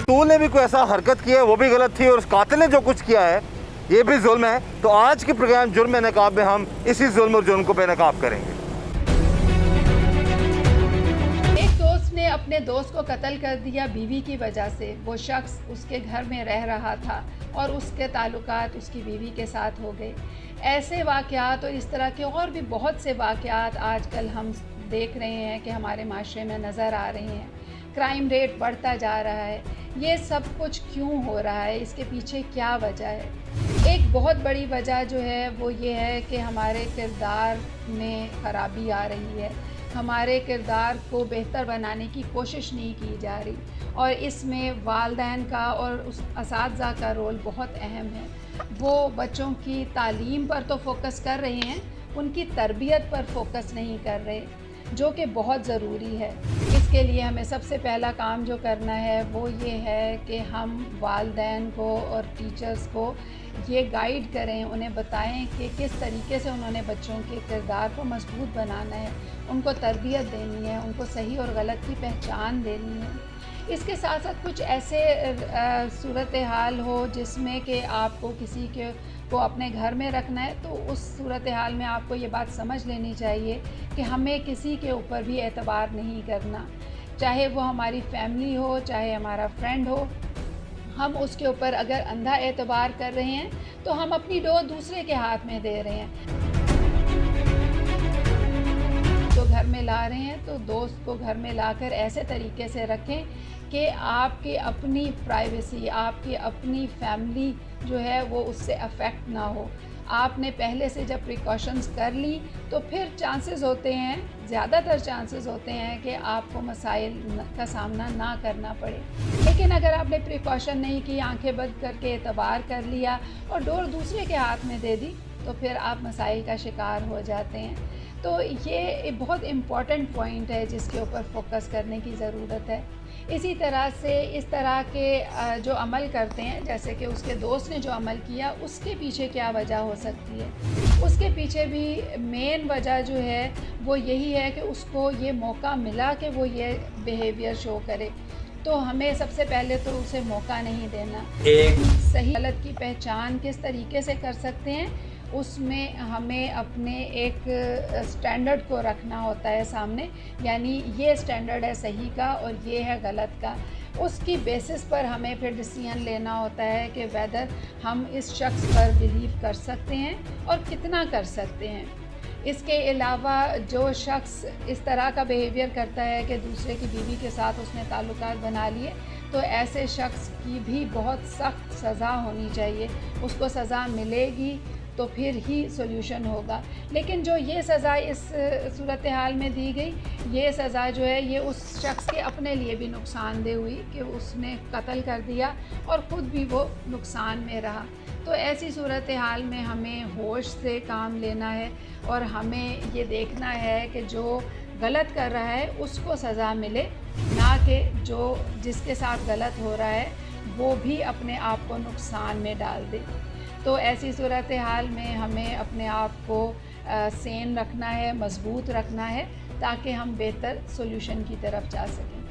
तूल ने भी कोई ऐसा हरकत की है वो भी गलत थी, और उस कातिल ने जो कुछ किया है ये भी जुल्म है। तो आज के प्रोग्राम जुर्म नकाब में हम इसी जुल्म और जुर्म को बेनकाब करेंगे। एक दोस्त ने अपने दोस्त को कत्ल कर दिया बीवी की वजह से। वो शख्स उसके घर में रह रहा था और उसके ताल्लुकात उसकी बीवी के साथ हो गए। ऐसे वाक़यात और इस तरह के और भी बहुत से वाक़यात आजकल हम देख रहे हैं कि हमारे माशरे में नज़र आ रहे हैं। क्राइम रेट बढ़ता जा रहा है। ये सब कुछ क्यों हो रहा है, इसके पीछे क्या वजह है? एक बहुत बड़ी वजह जो है वो ये है कि हमारे किरदार में ख़राबी आ रही है। हमारे किरदार को बेहतर बनाने की कोशिश नहीं की जा रही, और इसमें वालिदैन का और उस असातिज़ा का रोल बहुत अहम है। वो बच्चों की तालीम पर तो फोकस कर रहे हैं, उनकी तरबियत पर फोकस नहीं कर रहे, जो कि बहुत ज़रूरी है। इसके लिए हमें सबसे पहला काम जो करना है वो ये है कि हम वालिदैन को और टीचर्स को ये गाइड करें, उन्हें बताएं कि किस तरीके से उन्होंने बच्चों के किरदार को मजबूत बनाना है, उनको तरबियत देनी है, उनको सही और गलत की पहचान देनी है। इसके साथ साथ कुछ ऐसे सूरत हाल हो जिसमें कि आपको किसी के को अपने घर में रखना है, तो उस सूरत हाल में आपको ये बात समझ लेनी चाहिए कि हमें किसी के ऊपर भी एतबार नहीं करना, चाहे वो हमारी फैमिली हो, चाहे हमारा फ्रेंड हो। हम उसके ऊपर अगर अंधा एतबार कर रहे हैं तो हम अपनी डोर दूसरे के हाथ में दे रहे हैं। तो घर में ला रहे हैं तो दोस्त को घर में लाकर ऐसे तरीके से रखें कि आपकी अपनी प्राइवेसी, आपकी अपनी फैमिली जो है वो उससे अफेक्ट ना हो। आपने पहले से जब प्रिकॉशंस कर ली तो फिर चांसेस होते हैं, ज़्यादातर चांसेस होते हैं कि आपको मसाइल का सामना ना करना पड़े। लेकिन अगर आपने प्रिकॉशन नहीं की, आंखें बंद करके एतबार कर लिया और डोर दूसरे के हाथ में दे दी, तो फिर आप मसाइल का शिकार हो जाते हैं। तो ये बहुत इम्पॉर्टेंट पॉइंट है जिसके ऊपर फोकस करने की ज़रूरत है। इसी तरह से इस तरह के जो अमल करते हैं, जैसे कि उसके दोस्त ने जो अमल किया, उसके पीछे क्या वजह हो सकती है? उसके पीछे भी मेन वजह जो है वो यही है कि उसको ये मौका मिला कि वो ये बिहेवियर शो करे। तो हमें सबसे पहले तो उसे मौका नहीं देना। सही गलत की पहचान किस तरीके से कर सकते हैं, उसमें हमें अपने एक स्टैंडर्ड को रखना होता है सामने, यानी ये स्टैंडर्ड है सही का और ये है गलत का। उसकी बेसिस पर हमें फिर डिसीजन लेना होता है कि वेदर हम इस शख्स पर बिलीव कर सकते हैं और कितना कर सकते हैं। इसके अलावा जो शख्स इस तरह का बिहेवियर करता है कि दूसरे की बीवी के साथ उसने ताल्लुकात बना लिए, तो ऐसे शख्स की भी बहुत सख्त सज़ा होनी चाहिए। उसको सज़ा मिलेगी तो फिर ही सोल्यूशन होगा। लेकिन जो ये सज़ा इस सूरत हाल में दी गई, ये सज़ा जो है ये उस शख्स के अपने लिए भी नुकसानदेह हुई कि उसने कत्ल कर दिया और ख़ुद भी वो नुकसान में रहा। तो ऐसी सूरत हाल में हमें होश से काम लेना है और हमें ये देखना है कि जो गलत कर रहा है उसको सज़ा मिले, ना कि जो जिसके साथ गलत हो रहा है वो भी अपने आप को नुकसान में डाल दे। तो ऐसी सूरत हाल में हमें अपने आप को सेन रखना है, मज़बूत रखना है, ताकि हम बेहतर सोल्यूशन की तरफ जा सकें।